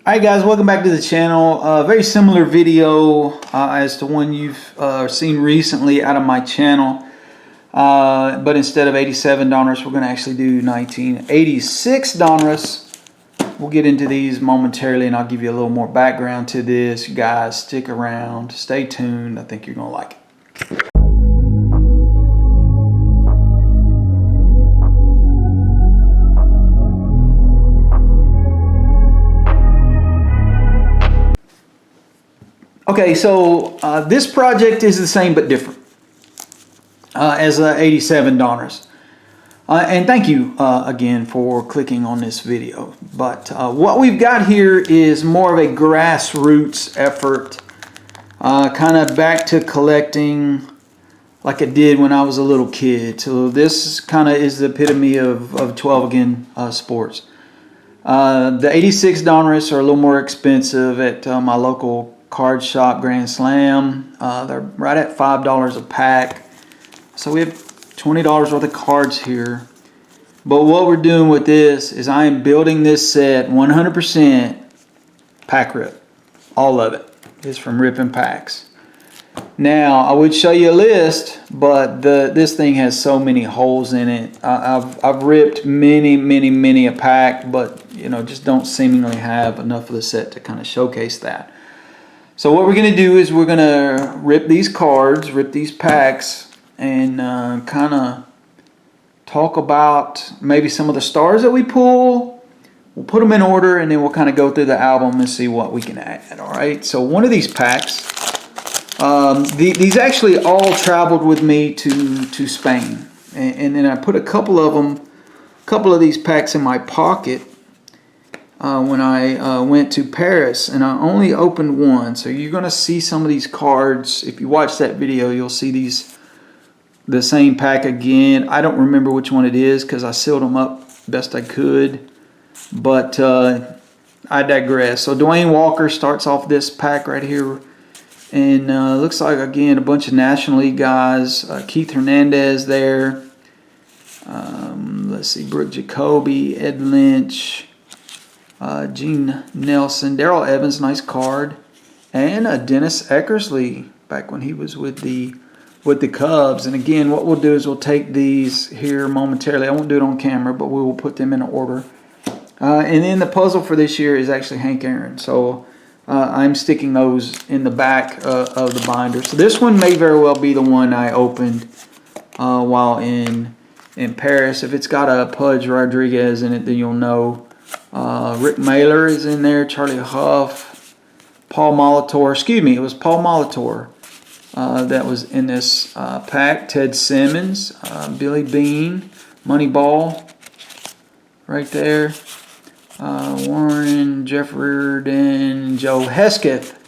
Alright guys, welcome back to the channel. Very similar video as to one you've seen recently out of my channel. But instead of 87 Donruss, we're going to actually do 1986 Donruss. We'll get into these momentarily and I'll give you a little more background to this. Guys, stick around, stay tuned. I think you're going to like it. Okay, so this project is the same but different as 87 Donruss. And thank you again for clicking on this video. But what we've got here is more of a grassroots effort, kind of back to collecting like I did when I was a little kid. So this kind of is the epitome of 12 again sports. The 86 Donruss are a little more expensive at my local card shop, Grand Slam. They're right at $5 a pack. So we have $20 worth of cards here. But what we're doing with this is I am building this set 100% pack rip. All of it is from ripping packs. Now I would show you a list, but this thing has so many holes in it. I've ripped many a pack, but you know, just don't seemingly have enough of the set to kind of showcase that. So what we're going to do is we're going to rip these cards, rip these packs, and kind of talk about maybe some of the stars that we pull. We'll put them in order, and then we'll kind of go through the album and see what we can add. All right. So one of these packs, these actually all traveled with me to Spain, and then I put a couple of these packs in my pocket. When I went to Paris, and I only opened one. So you're going to see some of these cards. If you watch that video, you'll see the same pack again. I don't remember which one it is because I sealed them up best I could. But I digress. So Dwayne Walker starts off this pack right here. And looks like, again, a bunch of National League guys. Keith Hernandez there. Let's see, Brooke Jacoby, Ed Lynch. Gene Nelson, Darrell Evans, nice card, and Dennis Eckersley back when he was with the Cubs. And again, what we'll do is we'll take these here momentarily. I won't do it on camera, but we will put them in order. And then the puzzle for this year is actually Hank Aaron. So I'm sticking those in the back of the binder. So this one may very well be the one I opened while in Paris. If it's got a Pudge Rodriguez in it, then you'll know. Rick Mailer is in there, Charlie Huff, Paul Molitor, excuse me, it was Paul Molitor that was in this pack, Ted Simmons, Billy Bean, Moneyball, right there, Warren, Jeff Reardon, Joe Hesketh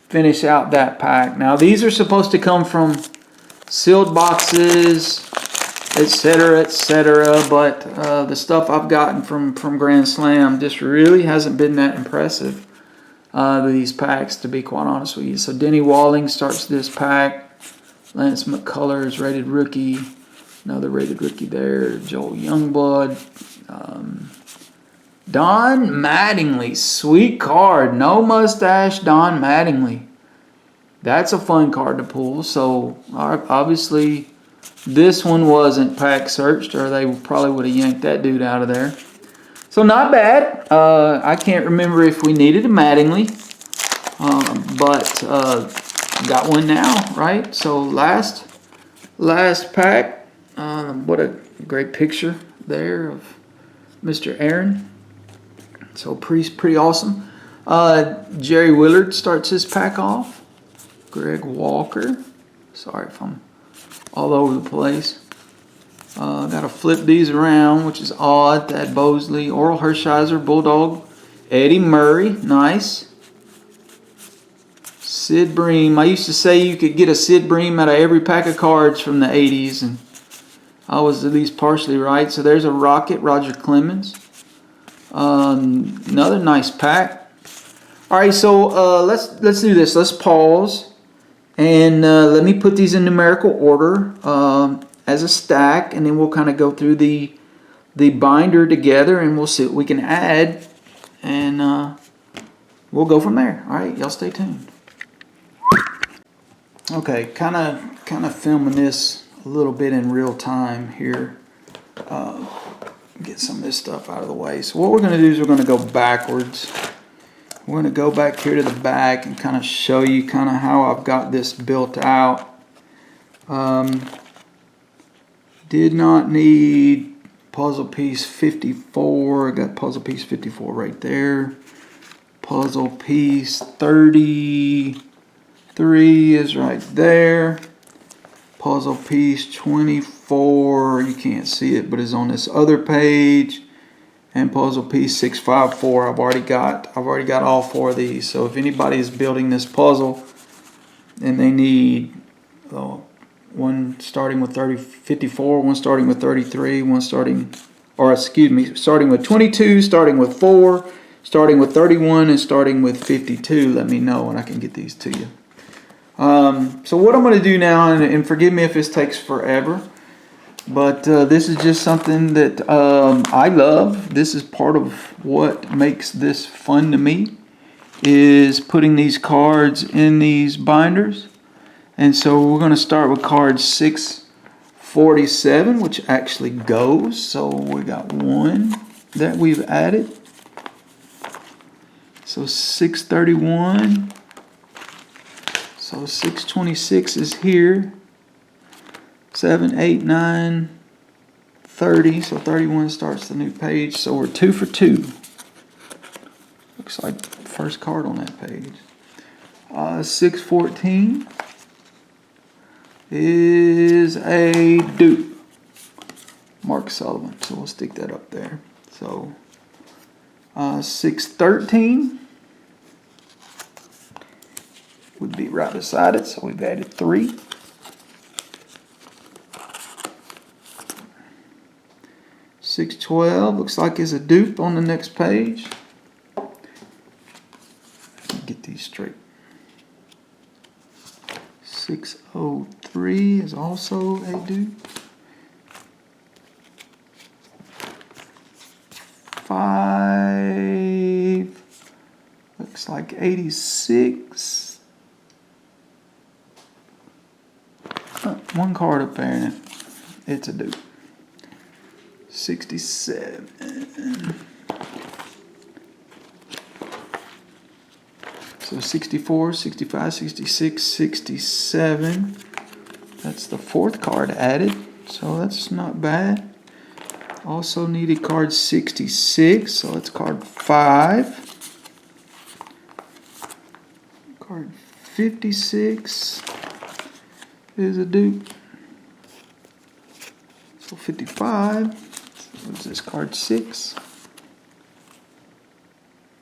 finish out that pack. Now these are supposed to come from sealed boxes, etc., but the stuff I've gotten from Grand Slam just really hasn't been that impressive, these packs, to be quite honest with you. So Denny Walling starts this pack. Lance McCullers, rated rookie. Another rated rookie there. Joel Youngblood. Don Mattingly, sweet card. No mustache, Don Mattingly. That's a fun card to pull. So obviously this one wasn't pack searched, or they probably would have yanked that dude out of there. So not bad. I can't remember if we needed a Mattingly, but got one now, right? So last pack. What a great picture there of Mr. Aaron. So pretty awesome. Jerry Willard starts his pack off. Greg Walker. Sorry if I'm all over the place. Got to flip these around, which is odd. Thad Bosley, Oral Hershiser, Bulldog, Eddie Murray, nice. Sid Bream. I used to say you could get a Sid Bream out of every pack of cards from the 80s, and I was at least partially right. So there's a Rocket, Roger Clemens. Another nice pack. All right, so let's do this. Let's pause. And let me put these in numerical order as a stack, and then we'll kind of go through the binder together, and we'll see what we can add. And we'll go from there. All right, y'all stay tuned. Okay, kind of filming this a little bit in real time here. Get some of this stuff out of the way. So what we're going to do is we're going to go backwards. We're going to go back here to the back and kind of show you kind of how I've got this built out. Did not need puzzle piece 54. I got puzzle piece 54 right there. Puzzle piece 33 is right there. Puzzle piece 24, you can't see it, but is on this other page. And puzzle piece 654, I've already got all 4 of these. So if anybody is building this puzzle and they need one starting with 54, one starting with 33, one starting with 22, starting with 4, starting with 31, and starting with 52, let me know and I can get these to you. So what I'm going to do now, and forgive me if this takes forever, but this is just something that I love. This is part of what makes this fun to me, is putting these cards in these binders. And so we're going to start with card 647, which actually goes. So we got 1 that we've added. So 631. So 626 is here. 7, 8, 9, 30. So 31 starts the new page. So we're 2 for 2. Looks like the first card on that page. 614 is a dupe. Mark Sullivan. So we'll stick that up there. So 613 would be right beside it. So we've added 3. 612 looks like is a dupe on the next page. Get these straight. 603 is also a dupe. 5 looks like 86. One card up there and it's a dupe. 67. So 64, 65, 66, 67. That's the 4th card added. So that's not bad. Also needed card 66. So that's card 5. Card 56 is a dupe. So 55. What's this? Card 6.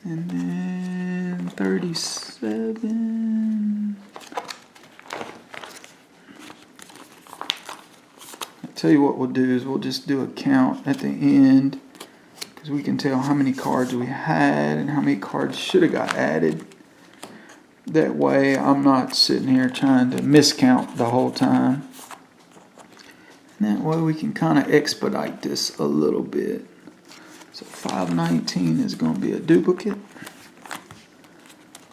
And then 37. I'll tell you what we'll do is we'll just do a count at the end, because we can tell how many cards we had and how many cards should have got added. That way I'm not sitting here trying to miscount the whole time. That way we can kind of expedite this a little bit. So 519 is going to be a duplicate.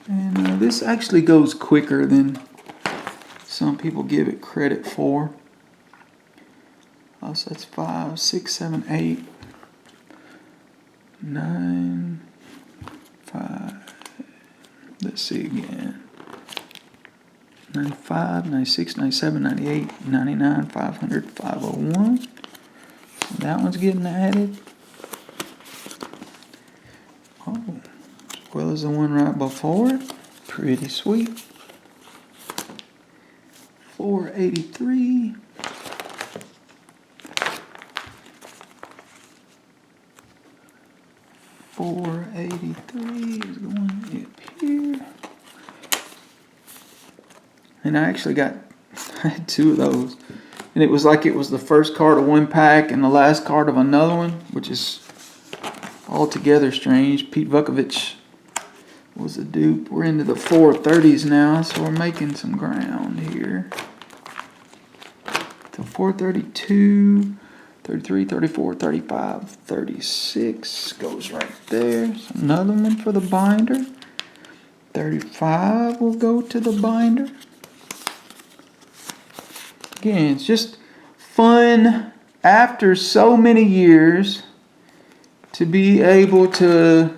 And this actually goes quicker than some people give it credit for. So that's 5, 6, 7, 8, 9, 5. Let's see again. 95, 96, 97, 98, 99, 500, 501. That one's getting added. Oh, as well as the one right before it. Pretty sweet. 483. 483 is going up here. And I actually I had 2 of those. And it was like it was the first card of one pack and the last card of another one, which is altogether strange. Pete Vukovich was a dupe. We're into the 430s now, so we're making some ground here. So 432, 33, 34, 35, 36 goes right there. So another one for the binder. 35 will go to the binder. Again, it's just fun after so many years to be able to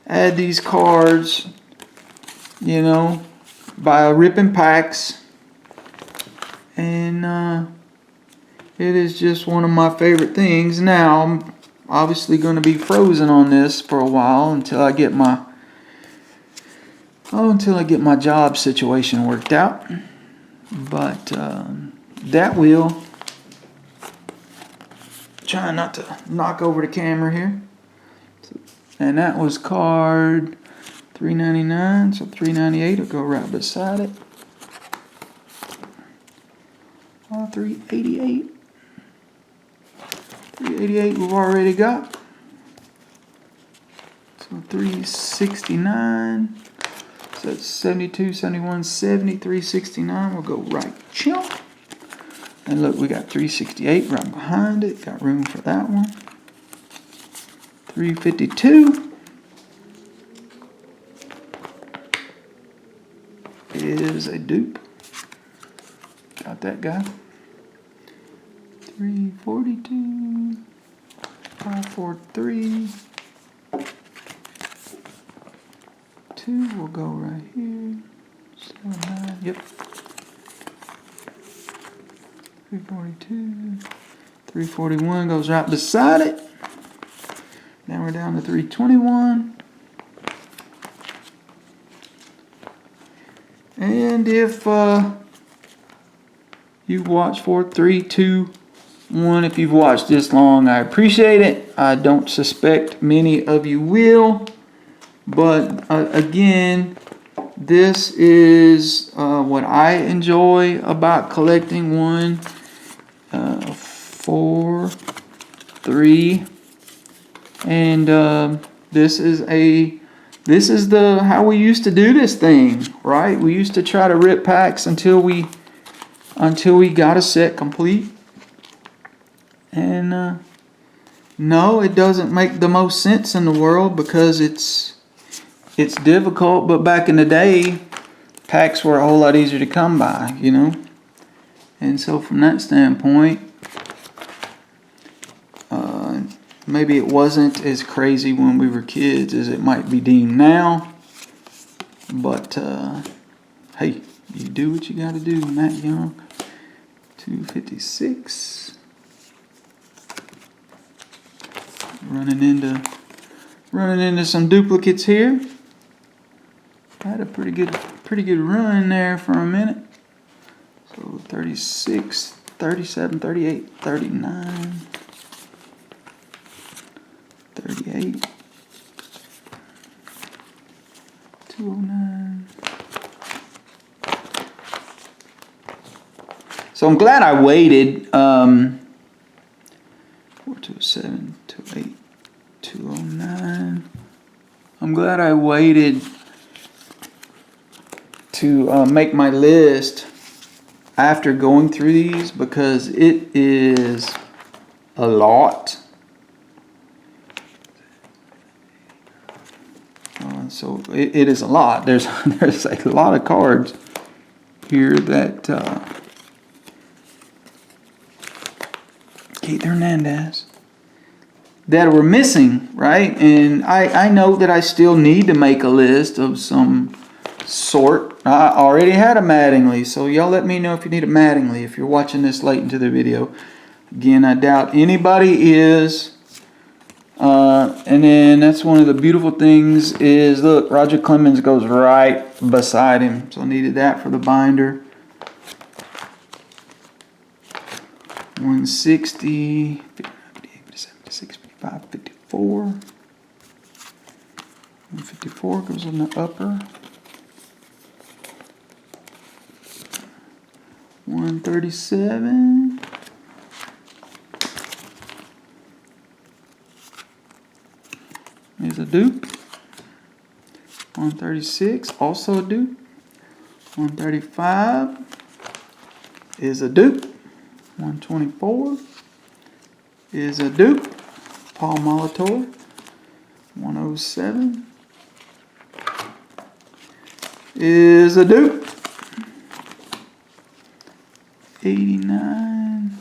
add these cards, you know, by ripping packs. And it is just one of my favorite things. Now, I'm obviously going to be frozen on this for a while until I get my job situation worked out. But that will, trying not to knock over the camera here. And that was card $3.99, so $3.98 will go right beside it. $3.88. $3.88 we've already got. So $3.69. So that's 72, 71, 70, $3.69 will go right chunk. And look, we got $3.68 right behind it. Got room for that one. $3.52 is a dupe. Got that guy. $3.42. $5.43. 2 will go right here. 79. Yep. $3.42. $3.41 goes right beside it. Now we're down to $3.21. And if you watch 4, 3, 2, 1, if you've watched this long, I appreciate it. I don't suspect many of you will. But again, this is what I enjoy about collecting. 1, 4, 3, and this is the how we used to do this thing, right? We used to try to rip packs until we got a set complete. And no, it doesn't make the most sense in the world because it's difficult, but back in the day, packs were a whole lot easier to come by, you know? And so from that standpoint, maybe it wasn't as crazy when we were kids as it might be deemed now. But, hey, you do what you gotta do, Matt Young. $2.56. Running into some duplicates here. Had a pretty good run there for a minute. So 36, 37, 38, 39, 38, 209. So I'm glad I waited. 427, 28, 209. I'm glad I waited to make my list after going through these because it is a lot. So it is a lot. There's a lot of cards here that Keith Hernandez that were missing, right? And I know that I still need to make a list of some sort. I already had a Mattingly, so y'all let me know if you need a Mattingly if you're watching this late into the video. Again, I doubt anybody is. And then that's one of the beautiful things is, look, Roger Clemens goes right beside him. So I needed that for the binder. 160, 55, 56, 55, 54. 154 goes in the upper. 137. Is a dupe. 136, also a dupe. 135 is a dupe. 124 is a dupe. Paul Molitor. 107. is a dupe. 89,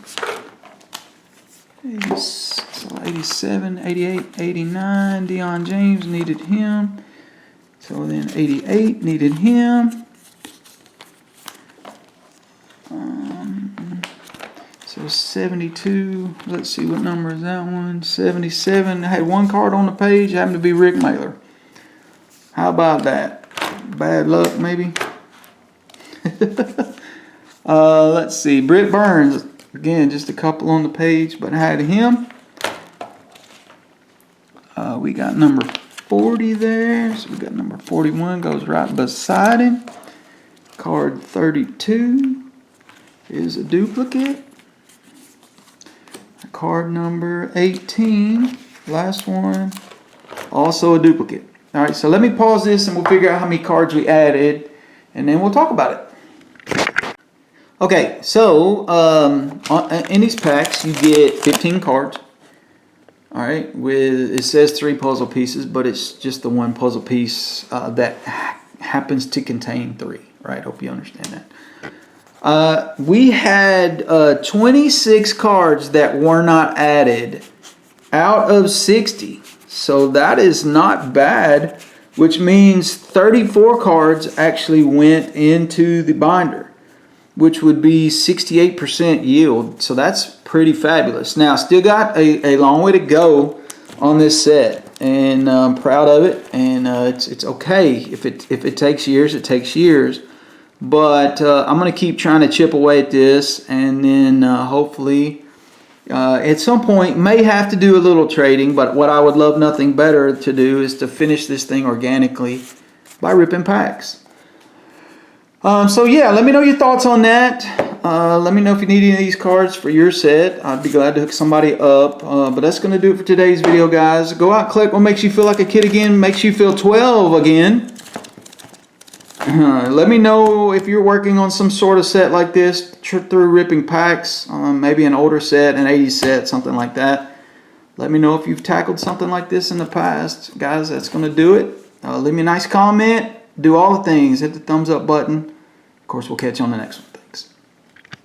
87, 88, 89. Deion James needed him. So then 88 needed him. So 72, let's see what number is that one. 77, I had one card on the page, happened to be Rick Mailer. How about that? Bad luck maybe? Let's see, Britt Burns, again just a couple on the page, but I had him. We got number 40 there, so we got number 41, goes right beside him. Card 32 is a duplicate. Card number 18, last one, also a duplicate. All right, so let me pause this and we'll figure out how many cards we added, and then we'll talk about it. Okay, so in these packs you get 15 cards. All right, with it says 3 puzzle pieces, but it's just the one puzzle piece that happens to contain 3. Right? Hope you understand that. We had 26 cards that were not added out of 60. So that is not bad, which means 34 cards actually went into the binder, which would be 68% yield. So that's pretty fabulous. Now, still got a long way to go on this set, and I'm proud of it. And it's okay if it takes years, it takes years. But I'm going to keep trying to chip away at this, and then hopefully at some point may have to do a little trading. But what I would love nothing better to do is to finish this thing organically by ripping packs. So yeah, let me know your thoughts on that. Let me know if you need any of these cards for your set. I'd be glad to hook somebody up. But that's going to do it for today's video, guys. Go out, collect what makes you feel like a kid again, makes you feel 12 again. Let me know if you're working on some sort of set like this, through ripping packs, maybe an older set, an 80s set, something like that. Let me know if you've tackled something like this in the past. Guys, that's going to do it. Leave me a nice comment. Do all the things. Hit the thumbs up button. Of course, we'll catch you on the next one.